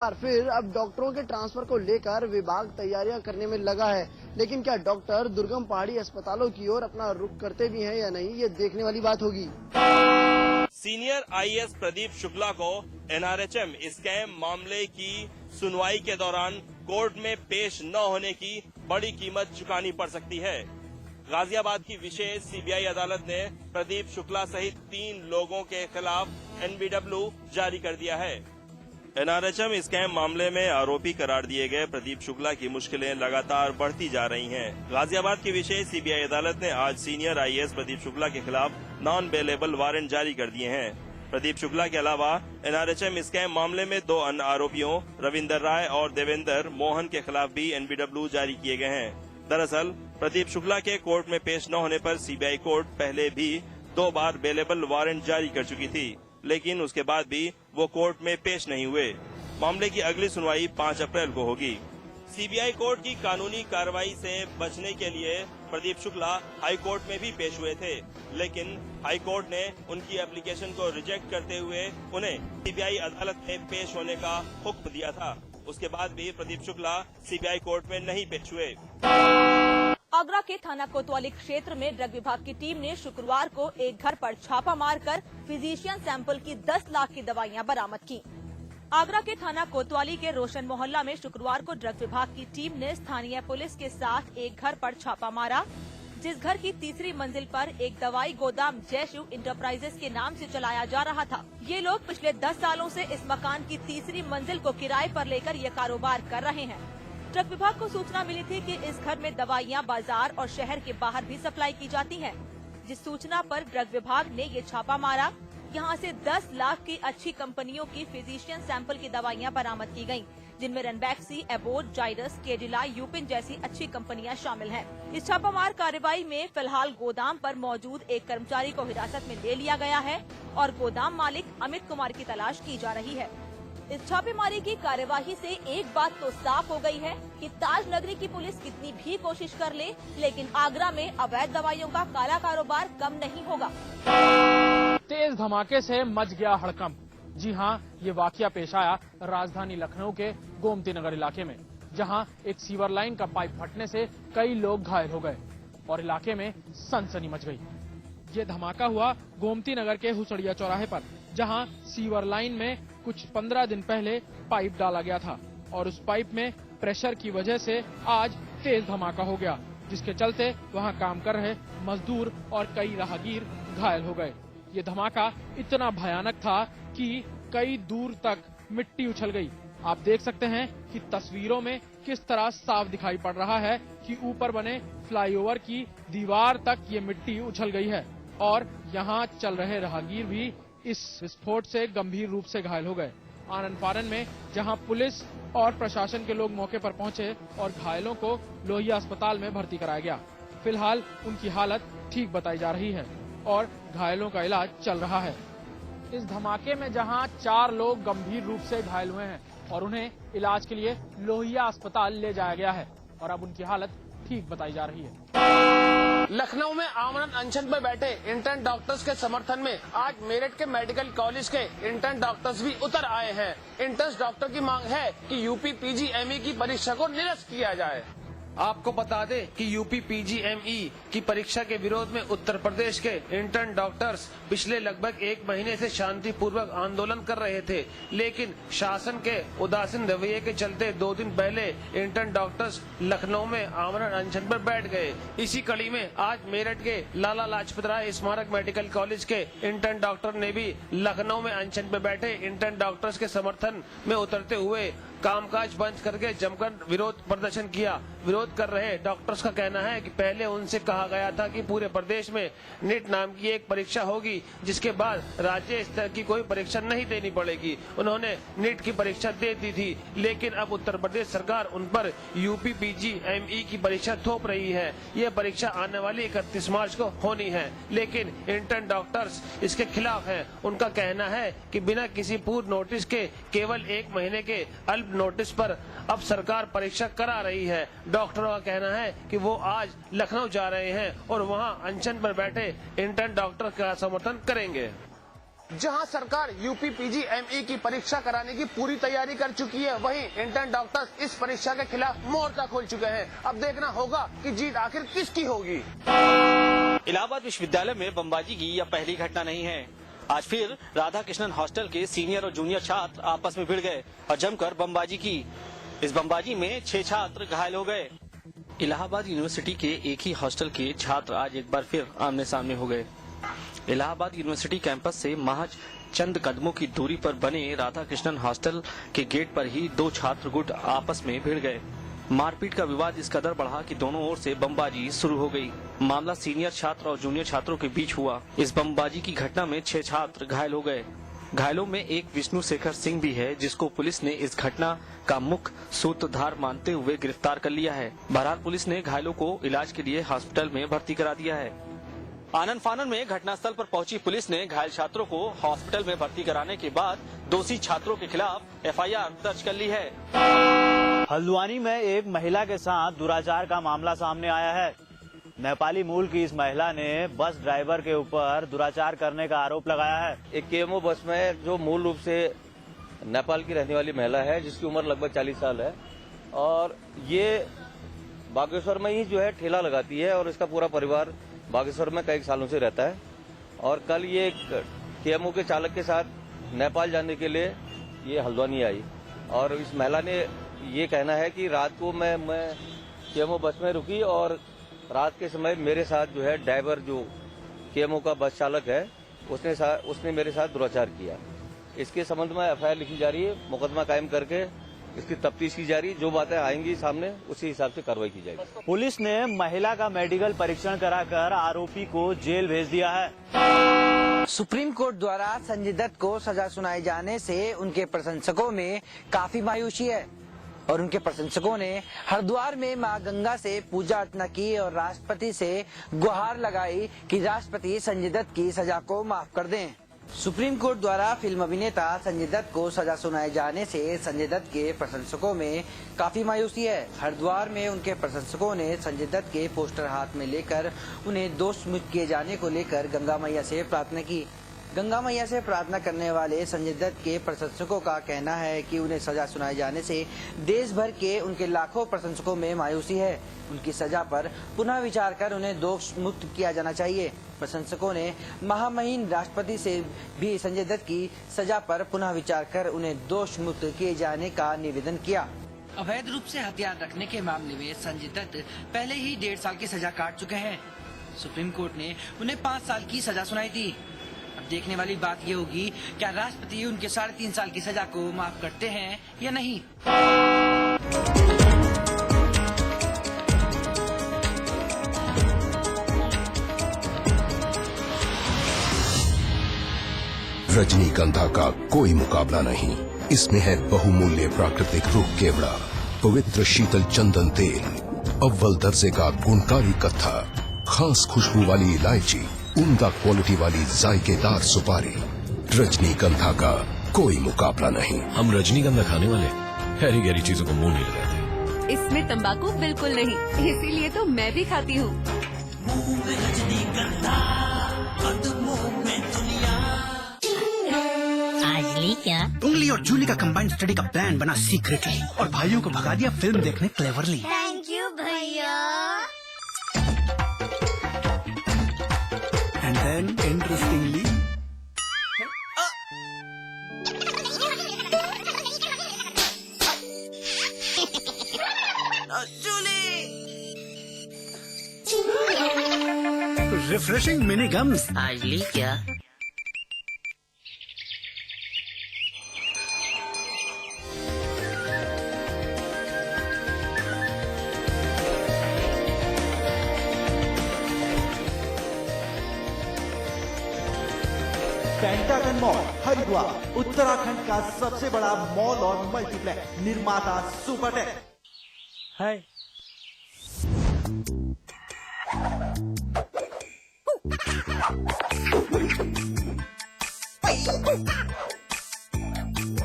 बार फिर अब डॉक्टरों के ट्रांसफर को लेकर विभाग तैयारियां करने में लगा है, लेकिन क्या डॉक्टर दुर्गम पहाड़ी अस्पतालों की ओर अपना रुख करते भी हैं या नहीं, ये देखने वाली बात होगी। सीनियर आईएएस प्रदीप शुक्ला को एनआरएचएम स्कैम मामले की सुनवाई के दौरान कोर्ट में पेश न होने की बड़ी कीमत चुकानी पड़ सकती है। गाजियाबाद की विशेष सीबीआई अदालत ने प्रदीप शुक्ला सहित 3 लोगों के खिलाफ एनबीडब्ल्यू जारी कर दिया है। एनआरएचएम स्कैम मामले में आरोपी करार दिए गए प्रदीप शुक्ला की मुश्किलें लगातार बढ़ती जा रही हैं। गाजियाबाद की विशेष सीबीआई अदालत ने आज सीनियर आईएएस प्रदीप शुक्ला के खिलाफ नॉन बेलेबल वारंट जारी कर दिए हैं। प्रदीप शुक्ला के अलावा एनआरएचएम स्कैम मामले में 2 अन्य आरोपियों रविंदर राय और देवेंद्र मोहन के खिलाफ भी एनबीडब्ल्यू जारी किए गए हैं। दरअसल प्रदीप शुक्ला के कोर्ट में पेश न होने पर सीबीआई कोर्ट पहले भी 2 बार बेलेबल वारंट जारी कर चुकी थी, लेकिन उसके बाद भी वो कोर्ट में पेश नहीं हुए। मामले की अगली सुनवाई 5 अप्रैल को होगी। सीबीआई कोर्ट की कानूनी कार्रवाई से बचने के लिए प्रदीप शुक्ला हाई कोर्ट में भी पेश हुए थे, लेकिन हाई कोर्ट ने उनकी एप्लीकेशन को रिजेक्ट करते हुए उन्हें सीबीआई अदालत में पेश होने का हुक्म दिया था। उसके बाद भी प्रदीप शुक्ला सीबीआई कोर्ट में नहीं पेश हुए। आगरा के थाना कोतवाली क्षेत्र में ड्रग विभाग की टीम ने शुक्रवार को एक घर पर छापा मारकर फिजिशियन सैंपल की 10 लाख की दवाइयां बरामद की। आगरा के थाना कोतवाली के रोशन मोहल्ला में शुक्रवार को ड्रग विभाग की टीम ने स्थानीय पुलिस के साथ एक घर पर छापा मारा, जिस घर की तीसरी मंजिल पर एक दवाई गोदाम जय शिव इंटरप्राइजेस के नाम से चलाया जा रहा था। ये लोग पिछले 10 सालों से इस मकान की तीसरी मंजिल को किराए पर लेकर ये कारोबार कर रहे हैं। ड्रग विभाग को सूचना मिली थी कि इस घर में दवाइयां बाजार और शहर के बाहर भी सप्लाई की जाती हैं। जिस सूचना पर ड्रग विभाग ने ये छापा मारा, यहां से 10 लाख की अच्छी कंपनियों की फिजिशियन सैंपल की दवाइयां बरामद की गयी, जिनमें रनबैक्सी, एबोट, जाइडस, केडिला, यूपिन जैसी अच्छी कंपनियां शामिल हैं। इस छापामार कार्रवाई में फिलहाल गोदाम पर मौजूद एक कर्मचारी को हिरासत में ले लिया गया है और गोदाम मालिक अमित कुमार की तलाश की जा रही है। इस छापेमारी की कार्यवाही से एक बात तो साफ हो गई है कि ताज नगरी की पुलिस कितनी भी कोशिश कर ले, लेकिन आगरा में अवैध दवाइयों का काला कारोबार कम नहीं होगा। तेज धमाके से मच गया हड़कंप। जी हां, ये वाकया पेश आया राजधानी लखनऊ के गोमती नगर इलाके में, जहां एक सीवर लाइन का पाइप फटने से कई लोग घायल हो गए और इलाके में सनसनी मच गई। ये धमाका हुआ गोमती नगर के हुसड़िया चौराहे पर, जहां सीवर लाइन में कुछ 15 दिन पहले पाइप डाला गया था और उस पाइप में प्रेशर की वजह से आज तेज धमाका हो गया, जिसके चलते वहां काम कर रहे मजदूर और कई राहगीर घायल हो गए। ये धमाका इतना भयानक था कि कई दूर तक मिट्टी उछल गई। आप देख सकते हैं कि तस्वीरों में किस तरह साफ दिखाई पड़ रहा है कि ऊपर बने फ्लाईओवर की दीवार तक ये मिट्टी उछल गई है और यहाँ चल रहे राहगीर भी इस विस्फोट से गंभीर रूप से घायल हो गए। आनन फानन में जहां पुलिस और प्रशासन के लोग मौके पर पहुंचे और घायलों को लोहिया अस्पताल में भर्ती कराया गया। फिलहाल उनकी हालत ठीक बताई जा रही है और घायलों का इलाज चल रहा है। इस धमाके में जहां 4 लोग गंभीर रूप से घायल हुए हैं और उन्हें इलाज के लिए लोहिया अस्पताल ले जाया गया है और अब उनकी हालत ठीक बताई जा रही है। लखनऊ में आमरण अनशन पर बैठे इंटर्न डॉक्टर्स के समर्थन में आज मेरठ के मेडिकल कॉलेज के इंटर्न डॉक्टर्स भी उतर आए हैं। इंटर्न डॉक्टर की मांग है कि यूपी पीजीएमई की परीक्षा को निरस्त किया जाए। आपको बता दें कि यूपी पीजीएमई की परीक्षा के विरोध में उत्तर प्रदेश के इंटर्न डॉक्टर्स पिछले लगभग 1 महीने से शांतिपूर्वक आंदोलन कर रहे थे, लेकिन शासन के उदासीन रवैये के चलते 2 दिन पहले इंटर्न डॉक्टर्स लखनऊ में आमरण अनशन पर बैठ गए। इसी कड़ी में आज मेरठ के लाला लाजपत राय स्मारक मेडिकल कॉलेज के इंटर्न डॉक्टर ने भी लखनऊ में अनशन पर बैठे इंटर्न डॉक्टर्स के समर्थन में उतरते हुए कामकाज बंद करके जमकर विरोध प्रदर्शन किया। विरोध कर रहे डॉक्टर्स का कहना है कि पहले उनसे कहा गया था कि पूरे प्रदेश में नीट नाम की एक परीक्षा होगी, जिसके बाद राज्य स्तर की कोई परीक्षा नहीं देनी पड़ेगी। उन्होंने नीट की परीक्षा दे दी थी, लेकिन अब उत्तर प्रदेश सरकार उन पर यूपी पीजीएमई की परीक्षा थोप रही है। यह परीक्षा आने वाली 31 मार्च को होनी है, लेकिन इंटर्न डॉक्टर्स इसके खिलाफ है। उनका कहना है कि बिना किसी पूर्व नोटिस के केवल 1 महीने के अल्प नोटिस पर अब सरकार परीक्षा करा रही है। डॉक्टरों का कहना है कि वो आज लखनऊ जा रहे हैं और वहां अनशन पर बैठे इंटर्न डॉक्टर का समर्थन करेंगे। जहां सरकार यूपी पीजीएमई की परीक्षा कराने की पूरी तैयारी कर चुकी है, वहीं इंटर्न डॉक्टर्स इस परीक्षा के खिलाफ मोर्चा खोल चुके हैं। अब देखना होगा कि जीत आखिर किसकी होगी। इलाहाबाद विश्वविद्यालय में बमबाजी की यह पहली घटना नहीं है। आज फिर राधा कृष्णन हॉस्टल के सीनियर और जूनियर छात्र आपस में भिड़ गए और जमकर बमबाजी की। इस बमबाजी में 6 छात्र घायल हो गए। इलाहाबाद यूनिवर्सिटी के एक ही हॉस्टल के छात्र आज एक बार फिर आमने सामने हो गए। इलाहाबाद यूनिवर्सिटी कैंपस से महज चंद कदमों की दूरी पर बने राधा कृष्णन हॉस्टल के गेट पर ही 2 छात्र गुट आपस में भिड़ गए। मारपीट का विवाद इस कदर बढ़ा कि दोनों ओर से बमबाजी शुरू हो गई। मामला सीनियर छात्र और जूनियर छात्रों के बीच हुआ। इस बमबाजी की घटना में 6 छात्र घायल हो गए। घायलों में एक विष्णु शेखर सिंह भी है, जिसको पुलिस ने इस घटना का मुख्य सूत्रधार मानते हुए गिरफ्तार कर लिया है। बहरहाल पुलिस ने घायलों को इलाज के लिए हॉस्पिटल में भर्ती करा दिया है। आनन फानन में घटनास्थल पर पहुंची पुलिस ने घायल छात्रों को हॉस्पिटल में भर्ती कराने के बाद दोषी छात्रों के खिलाफ एफआईआर दर्ज कर ली है। हल्द्वानी में एक महिला के साथ दुराचार का मामला सामने आया है। नेपाली मूल की इस महिला ने बस ड्राइवर के ऊपर दुराचार करने का आरोप लगाया है। एक केएमओ बस में जो मूल रूप से नेपाल की रहने वाली महिला है, जिसकी उम्र लगभग 40 साल है, और ये बागेश्वर में ही जो है ठेला लगाती है और इसका पूरा परिवार बागेश्वर में कई सालों से रहता है। और कल ये केएमओ के चालक के साथ नेपाल जाने के लिए ये हल्द्वानी आई और इस महिला ने ये कहना है कि रात को मैं केएमओ बस में रुकी और रात के समय मेरे साथ जो है ड्राइवर जो केएमओ का बस चालक है उसने मेरे साथ दुराचार किया। इसके संबंध में एफआईआर लिखी जा रही है, मुकदमा कायम करके इसकी तफ्तीश की जा रही है। जो बातें आएंगी सामने उसी हिसाब से कार्रवाई की जाएगी। पुलिस ने महिला का मेडिकल परीक्षण कराकर आरोपी को जेल भेज दिया है। सुप्रीम कोर्ट द्वारा संजय दत्त को सजा सुनाए जाने से उनके प्रशंसकों में काफी मायूसी है और उनके प्रशंसकों ने हरिद्वार में मां गंगा से पूजा अर्चना की और राष्ट्रपति से गुहार लगाई कि राष्ट्रपति संजय दत्त की सजा को माफ कर दें। सुप्रीम कोर्ट द्वारा फिल्म अभिनेता संजय दत्त को सजा सुनाए जाने से संजय दत्त के प्रशंसकों में काफी मायूसी है। हरिद्वार में उनके प्रशंसकों ने संजय दत्त के पोस्टर हाथ में लेकर उन्हें दोष मुक्त किए जाने को लेकर गंगा मैया से प्रार्थना की। गंगा मैया से प्रार्थना करने वाले संजय दत्त के प्रशंसकों का कहना है कि उन्हें सजा सुनाए जाने से देश भर के उनके लाखों प्रशंसकों में मायूसी है। उनकी सजा पर पुनः विचार कर उन्हें दोष मुक्त किया जाना चाहिए। प्रशंसकों ने महामहिम राष्ट्रपति से भी संजय दत्त की सजा पर पुनः विचार कर उन्हें दोष मुक्त किए जाने का निवेदन किया। अवैध रूप से हथियार रखने के मामले में संजय दत्त पहले ही 1.5 साल की सजा काट चुके हैं। सुप्रीम कोर्ट ने उन्हें 5 साल की सजा सुनाई थी। अब देखने वाली बात ये होगी, क्या राष्ट्रपति उनके 3.5 साल की सजा को माफ करते हैं या नहीं। रजनीगंधा का कोई मुकाबला नहीं। इसमें है बहुमूल्य प्राकृतिक रूप केवड़ा, पवित्र शीतल चंदन तेल, अव्वल दर्जे का गुणकारी कत्था, खास खुशबू वाली इलायची, उम्दा क्वालिटी वाली जायकेदार सुपारी। रजनीगंधा का कोई मुकाबला नहीं। हम रजनीगंधा खाने वाले हैरी गैरी चीजों को मुंह नहीं लगाते। इसमें तंबाकू बिल्कुल नहीं, इसीलिए तो मैं भी खाती हूँ। आज ली क्या? उंगली और जूली का कंबाइंड स्टडी का प्लान बना सीक्रेटली और भाइयों को भगा दिया फिल्म देखने क्लेवरली। थैंक यू भैया। And then interestingly refreshing mini games. आज ली क्या? पेंटागन मॉल हरिद्वार उत्तराखंड का सबसे बड़ा मॉल और मल्टीप्लेक्स। निर्माता सुपरटेक है।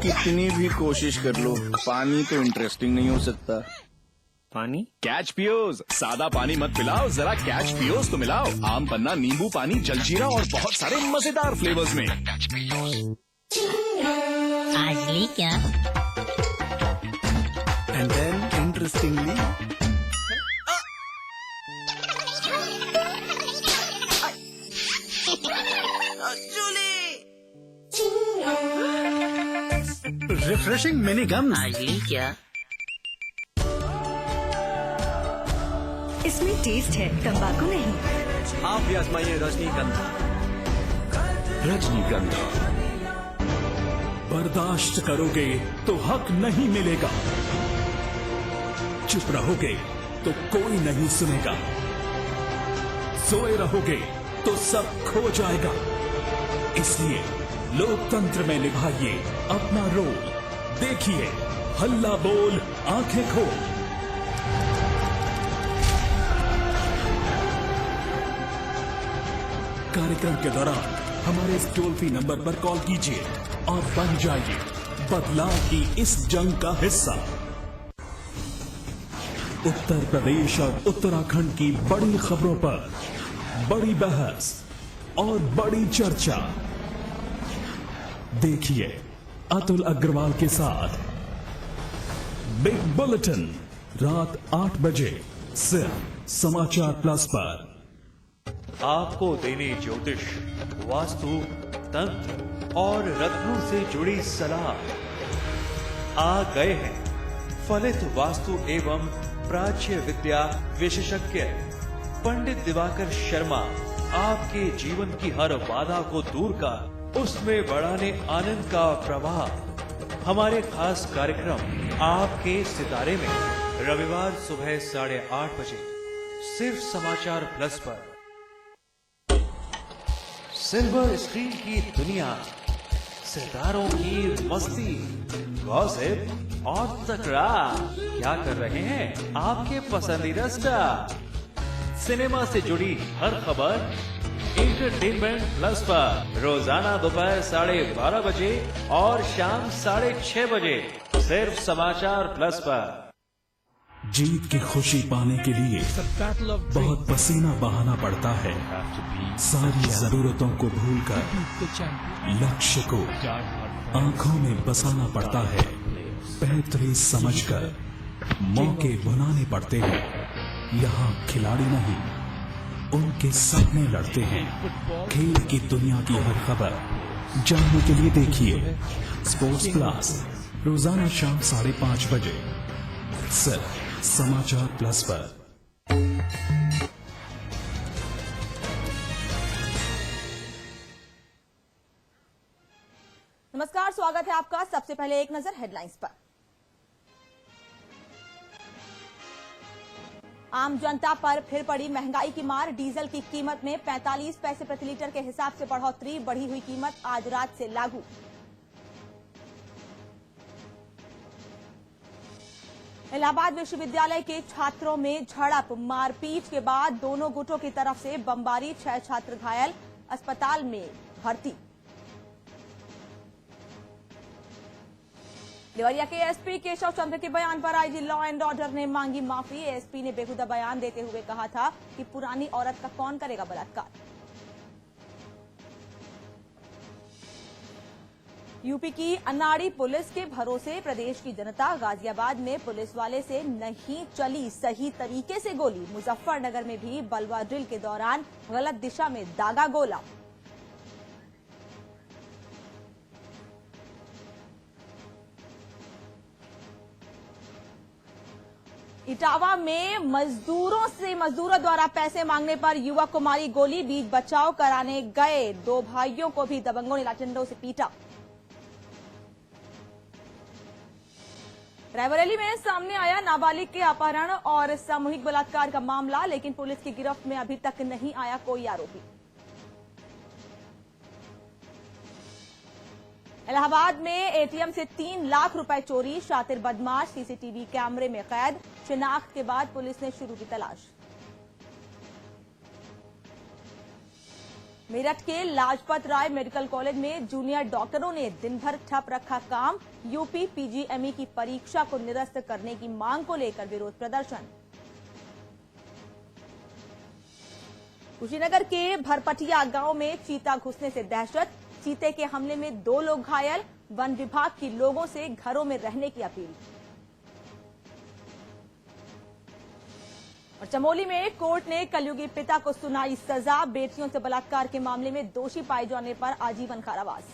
कितनी भी कोशिश कर लो, पानी तो इंटरेस्टिंग नहीं हो सकता। पानी? कैच पियोज। सादा पानी मत पिलाओ, जरा कैच पियोज तो मिलाओ। आम पन्ना, नींबू पानी, जलजीरा और बहुत सारे मजेदार फ्लेवर्स में। आज ली क्या? And then interestingly refreshing mini gum. आज ली क्या? इसमें टेस्ट है, तंबाकू नहीं। आप भी आजमाइए रजनीगंधा। रजनीगंधा। बर्दाश्त करोगे तो हक नहीं मिलेगा, चुप रहोगे तो कोई नहीं सुनेगा, सोए रहोगे तो सब खो जाएगा। इसलिए लोकतंत्र में निभाइए अपना रोल। देखिए हल्ला बोल आंखें खोल। कार्यक्रम के दौरान हमारे इस टोल फ्री नंबर पर कॉल कीजिए और बन जाइए बदलाव की इस जंग का हिस्सा। उत्तर प्रदेश और उत्तराखंड की बड़ी खबरों पर बड़ी बहस और बड़ी चर्चा। देखिए अतुल अग्रवाल के साथ बिग बुलेटिन रात 8 बजे सिर्फ समाचार प्लस पर। आपको देने ज्योतिष, वास्तु, तंत्र और रत्नों से जुड़ी सलाह। आ गए हैं फलित वास्तु एवं प्राच्य विद्या विशेषज्ञ पंडित दिवाकर शर्मा। आपके जीवन की हर बाधा को दूर कर उसमें बढ़ाने आनंद का प्रवाह। हमारे खास कार्यक्रम आपके सितारे में रविवार सुबह 8:30 बजे सिर्फ समाचार प्लस पर। सिल्वर स्क्रीन की दुनिया, सितारों की मस्ती, गॉसिप और तकरार। क्या कर रहे हैं आपके पसंदीदा स्टार? सिनेमा से जुड़ी हर खबर एंटरटेनमेंट प्लस पर रोजाना दोपहर 12:30 बजे और शाम 6:30 बजे सिर्फ समाचार प्लस पर। जीत की खुशी पाने के लिए बहुत पसीना बहाना पड़ता है। सारी जरूरतों को भूलकर लक्ष्य को आंखों में बसाना पड़ता है। बेहतरीन समझकर मौके बनाने पड़ते हैं। यहाँ खिलाड़ी नहीं, उनके सामने लड़ते हैं। खेल की दुनिया की हर खबर जानने के लिए देखिए स्पोर्ट्स प्लस रोजाना शाम 5:30 बजे सिर्फ समाचार प्लस पर। नमस्कार, स्वागत है आपका। सबसे पहले एक नजर हेडलाइंस पर। आम जनता पर फिर पड़ी महंगाई की मार। डीजल की कीमत में 45 पैसे प्रति लीटर के हिसाब से बढ़ोतरी। बढ़ी हुई कीमत आज रात से लागू। इलाहाबाद विश्वविद्यालय के छात्रों में झड़प, मारपीट के बाद दोनों गुटों की तरफ से बमबारी। 6 छात्र घायल, अस्पताल में भर्ती। देवरिया के एसपी केशव चंद्र के बयान पर आईजी लॉ एंड ऑर्डर ने मांगी माफी। एसपी ने बेहुदा बयान देते हुए कहा था कि पुरानी औरत का कौन करेगा बलात्कार। यूपी की अनाड़ी पुलिस के भरोसे प्रदेश की जनता। गाजियाबाद में पुलिस वाले से नहीं चली सही तरीके से गोली। मुजफ्फरनगर में भी बलवा ड्रिल के दौरान गलत दिशा में दागा गोला। इटावा में मजदूरों द्वारा पैसे मांगने पर युवक को मारी गोली। बीच बचाव कराने गए 2 भाइयों को भी दबंगों ने लाठियों से पीटा। रायबरेली में सामने आया नाबालिग के अपहरण और सामूहिक बलात्कार का मामला, लेकिन पुलिस की गिरफ्त में अभी तक नहीं आया कोई आरोपी। इलाहाबाद में एटीएम से 3 लाख रुपए चोरी। शातिर बदमाश सीसीटीवी कैमरे में कैद। शिनाख्त के बाद पुलिस ने शुरू की तलाश। मेरठ के लाजपत राय मेडिकल कॉलेज में जूनियर डॉक्टरों ने दिन भर ठप रखा काम। यूपी पीजीएमई की परीक्षा को निरस्त करने की मांग को लेकर विरोध प्रदर्शन। कुशीनगर के भरपटिया गांव में चीता घुसने से दहशत। चीते के हमले में 2 लोग घायल। वन विभाग की लोगों से घरों में रहने की अपील। और चमोली में कोर्ट ने कलयुगी पिता को सुनाई सजा। बेटियों से बलात्कार के मामले में दोषी पाए जाने पर आजीवन कारावास।